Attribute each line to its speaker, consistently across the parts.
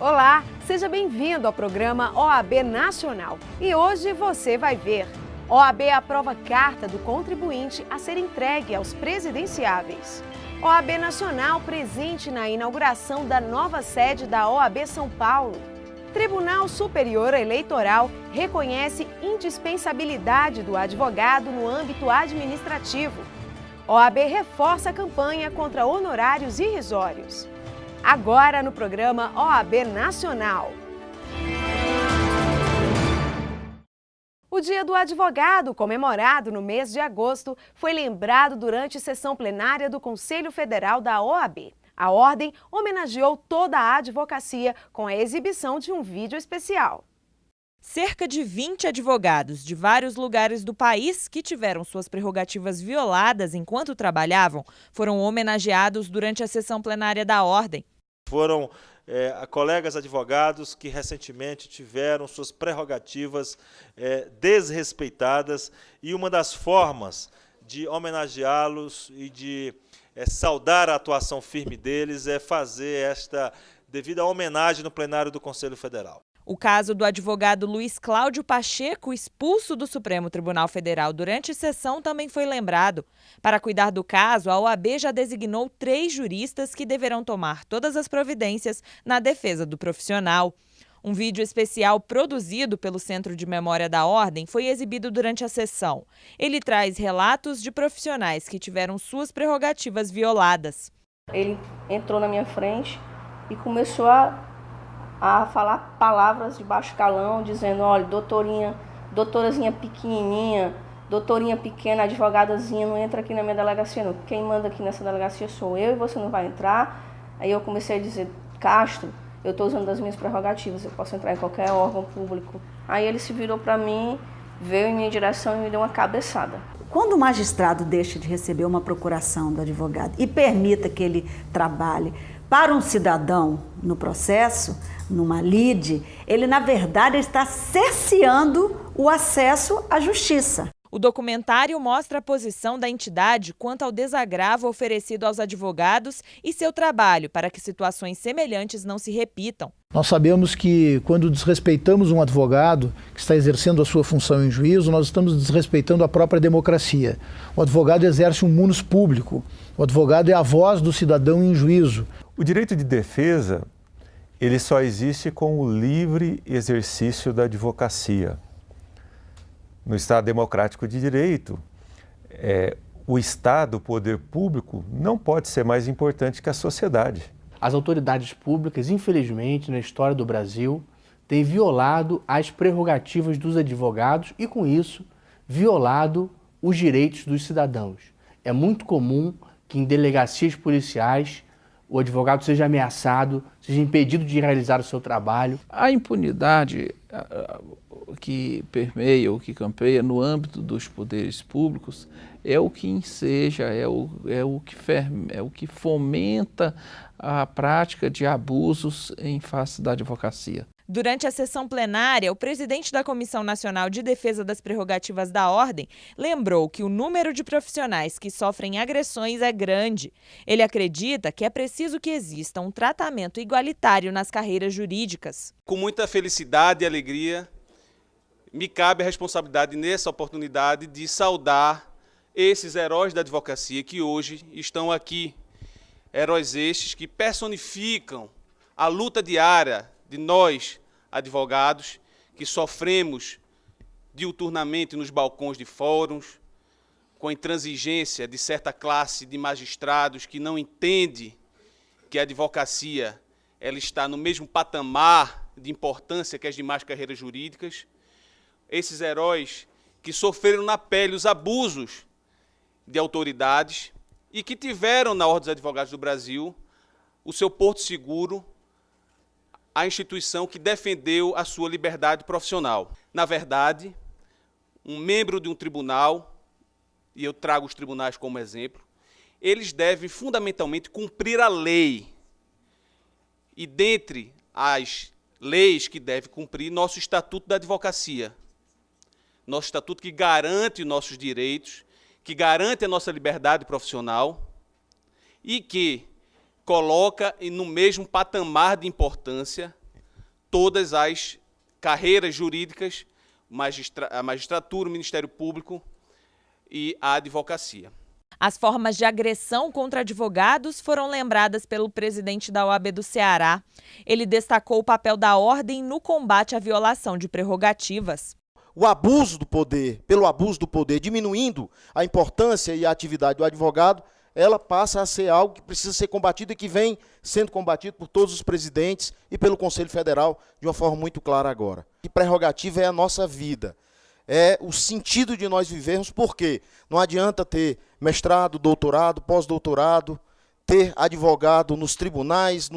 Speaker 1: Olá, seja bem-vindo ao programa OAB Nacional. E hoje você vai ver: OAB aprova carta do contribuinte a ser entregue aos presidenciáveis. OAB Nacional presente na inauguração da nova sede da OAB São Paulo. Tribunal Superior Eleitoral reconhece indispensabilidade do advogado no âmbito administrativo. OAB reforça a campanha contra honorários irrisórios. Agora no programa OAB Nacional. O Dia do Advogado, comemorado no mês de agosto, foi lembrado durante sessão plenária do Conselho Federal da OAB. A ordem homenageou toda a advocacia com a exibição de um vídeo especial.
Speaker 2: Cerca de 20 advogados de vários lugares do país que tiveram suas prerrogativas violadas enquanto trabalhavam foram homenageados durante a sessão plenária da ordem.
Speaker 3: Foram colegas advogados que recentemente tiveram suas prerrogativas desrespeitadas, e uma das formas de homenageá-los e de saudar a atuação firme deles é fazer esta devida homenagem no plenário do Conselho Federal.
Speaker 2: O caso do advogado Luiz Cláudio Pacheco, expulso do Supremo Tribunal Federal durante sessão, também foi lembrado. Para cuidar do caso, a OAB já designou 3 juristas que deverão tomar todas as providências na defesa do profissional. Um vídeo especial produzido pelo Centro de Memória da Ordem foi exibido durante a sessão. Ele traz relatos de profissionais que tiveram suas prerrogativas violadas.
Speaker 4: Ele entrou na minha frente e começou a falar palavras de baixo calão, dizendo: olha, doutorazinha pequenininha, doutorinha pequena, advogadazinha, não entra aqui na minha delegacia não. Quem manda aqui nessa delegacia sou eu e você não vai entrar. Aí eu comecei a dizer: Castro, eu estou usando das minhas prerrogativas, eu posso entrar em qualquer órgão público. Aí ele se virou para mim, veio em minha direção e me deu uma cabeçada.
Speaker 5: Quando o magistrado deixa de receber uma procuração do advogado e permita que ele trabalhe para um cidadão no processo, numa lide, ele, na verdade, está cerceando o acesso à justiça.
Speaker 2: O documentário mostra a posição da entidade quanto ao desagravo oferecido aos advogados e seu trabalho para que situações semelhantes não se repitam.
Speaker 6: Nós sabemos que quando desrespeitamos um advogado que está exercendo a sua função em juízo, nós estamos desrespeitando a própria democracia. O advogado exerce um munus público. O advogado é a voz do cidadão em juízo.
Speaker 7: O direito de defesa, ele só existe com o livre exercício da advocacia. No Estado democrático de direito, o Estado, o poder público, não pode ser mais importante que a sociedade.
Speaker 8: As autoridades públicas, infelizmente, na história do Brasil, têm violado as prerrogativas dos advogados e, com isso, violado os direitos dos cidadãos. É muito comum que em delegacias policiais o advogado seja ameaçado, seja impedido de realizar o seu trabalho.
Speaker 9: A impunidade que permeia ou que campeia no âmbito dos poderes públicos é o que enseja, é o que fomenta a prática de abusos em face da advocacia.
Speaker 2: Durante a sessão plenária, o presidente da Comissão Nacional de Defesa das Prerrogativas da Ordem lembrou que o número de profissionais que sofrem agressões é grande. Ele acredita que é preciso que exista um tratamento igualitário nas carreiras jurídicas.
Speaker 10: Com muita felicidade e alegria, me cabe a responsabilidade nessa oportunidade de saudar esses heróis da advocacia que hoje estão aqui. Heróis estes que personificam a luta diária de nós, advogados, que sofremos diuturnamente nos balcões de fóruns, com a intransigência de certa classe de magistrados que não entende que a advocacia ela está no mesmo patamar de importância que as demais carreiras jurídicas. Esses heróis que sofreram na pele os abusos de autoridades e que tiveram na Ordem dos Advogados do Brasil o seu porto seguro, a instituição que defendeu a sua liberdade profissional. Na verdade, um membro de um tribunal, e eu trago os tribunais como exemplo, eles devem fundamentalmente cumprir a lei. E dentre as leis que deve cumprir, nosso Estatuto da Advocacia. Nosso Estatuto que garante nossos direitos, que garante a nossa liberdade profissional e que coloca no mesmo patamar de importância todas as carreiras jurídicas, a magistratura, o Ministério Público e a advocacia.
Speaker 2: As formas de agressão contra advogados foram lembradas pelo presidente da OAB do Ceará. Ele destacou o papel da ordem no combate à violação de prerrogativas.
Speaker 11: O abuso do poder, pelo abuso do poder, diminuindo a importância e a atividade do advogado, ela passa a ser algo que precisa ser combatido e que vem sendo combatido por todos os presidentes e pelo Conselho Federal de uma forma muito clara agora. E prerrogativa é a nossa vida, é o sentido de nós vivermos, porque não adianta ter mestrado, doutorado, pós-doutorado, ter advogado nos tribunais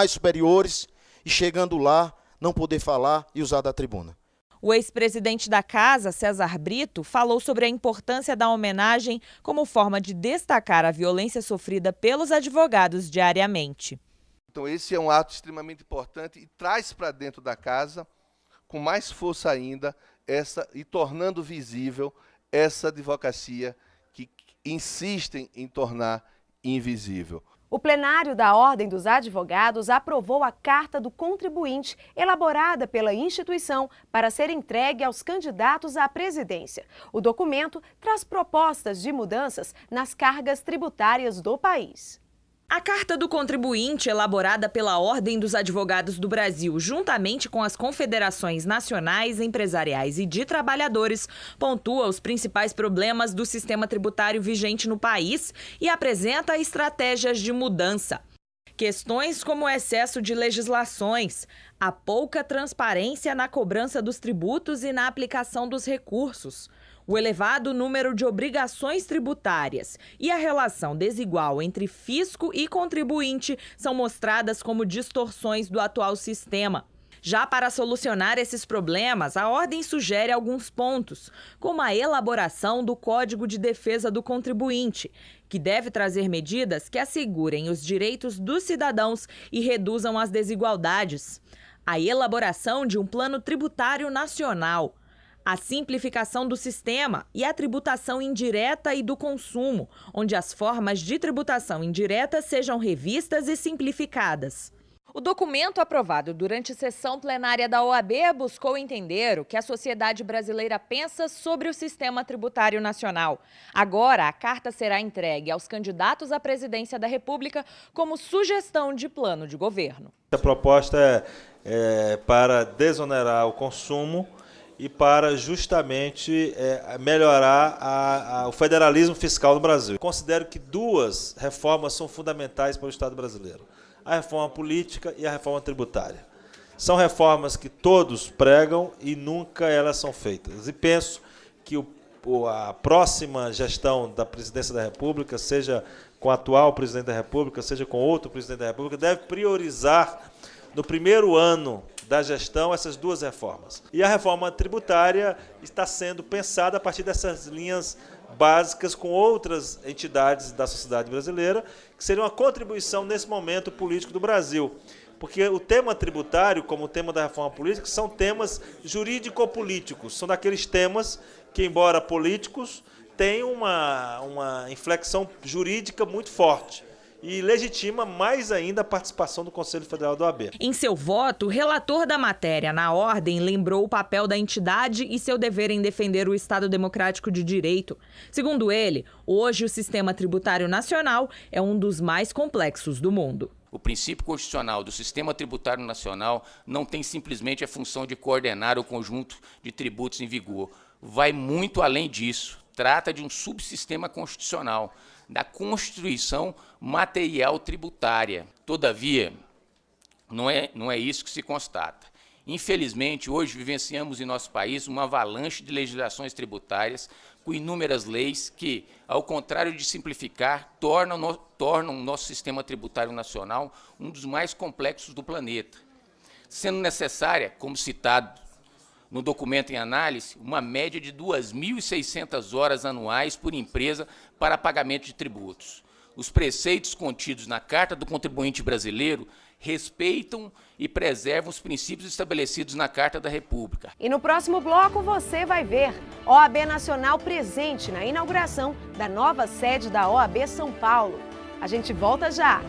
Speaker 11: superiores e chegando lá não poder falar e usar da tribuna.
Speaker 2: O ex-presidente da Casa, César Brito, falou sobre a importância da homenagem como forma de destacar a violência sofrida pelos advogados diariamente.
Speaker 12: Então esse é um ato extremamente importante e traz para dentro da casa, com mais força ainda, e tornando visível essa advocacia que insistem em tornar invisível.
Speaker 1: O plenário da Ordem dos Advogados aprovou a Carta do Contribuinte, elaborada pela instituição para ser entregue aos candidatos à presidência. O documento traz propostas de mudanças nas cargas tributárias do país. A Carta do Contribuinte, elaborada pela Ordem dos Advogados do Brasil, juntamente com as confederações nacionais, empresariais e de trabalhadores, pontua os principais problemas do sistema tributário vigente no país e apresenta estratégias de mudança. Questões como o excesso de legislações, a pouca transparência na cobrança dos tributos e na aplicação dos recursos, o elevado número de obrigações tributárias e a relação desigual entre fisco e contribuinte são mostradas como distorções do atual sistema. Já para solucionar esses problemas, a Ordem sugere alguns pontos, como a elaboração do Código de Defesa do Contribuinte, que deve trazer medidas que assegurem os direitos dos cidadãos e reduzam as desigualdades, a elaboração de um plano tributário nacional, a simplificação do sistema e a tributação indireta e do consumo, onde as formas de tributação indireta sejam revistas e simplificadas. O documento aprovado durante sessão plenária da OAB buscou entender o que a sociedade brasileira pensa sobre o sistema tributário nacional. Agora, a carta será entregue aos candidatos à presidência da República como sugestão de plano de governo.
Speaker 3: A proposta é para desonerar o consumo e para justamente melhorar o federalismo fiscal no Brasil. Considero que duas reformas são fundamentais para o Estado brasileiro: a reforma política e a reforma tributária. São reformas que todos pregam e nunca elas são feitas. E penso que a próxima gestão da presidência da República, seja com o atual presidente da República, seja com outro presidente da República, deve priorizar no primeiro ano da gestão essas duas reformas. E a reforma tributária está sendo pensada a partir dessas linhas básicas com outras entidades da sociedade brasileira, que seriam uma contribuição nesse momento político do Brasil. Porque o tema tributário, como o tema da reforma política, são temas jurídico-políticos, são daqueles temas que, embora políticos, têm uma inflexão jurídica muito forte e legitima mais ainda a participação do Conselho Federal da OAB.
Speaker 1: Em seu voto, o relator da matéria na ordem lembrou o papel da entidade e seu dever em defender o Estado Democrático de Direito. Segundo ele, hoje o sistema tributário nacional é um dos mais complexos do mundo.
Speaker 13: O princípio constitucional do sistema tributário nacional não tem simplesmente a função de coordenar o conjunto de tributos em vigor. Vai muito além disso. Trata de um subsistema constitucional, da Constituição material tributária. Todavia, não é isso que se constata. Infelizmente, hoje vivenciamos em nosso país uma avalanche de legislações tributárias com inúmeras leis que, ao contrário de simplificar, tornam o nosso sistema tributário nacional um dos mais complexos do planeta, sendo necessária, como citado no documento em análise, uma média de 2.600 horas anuais por empresa para pagamento de tributos. Os preceitos contidos na Carta do Contribuinte Brasileiro respeitam e preservam os princípios estabelecidos na Carta da República.
Speaker 1: E no próximo bloco você vai ver OAB Nacional presente na inauguração da nova sede da OAB São Paulo. A gente volta já!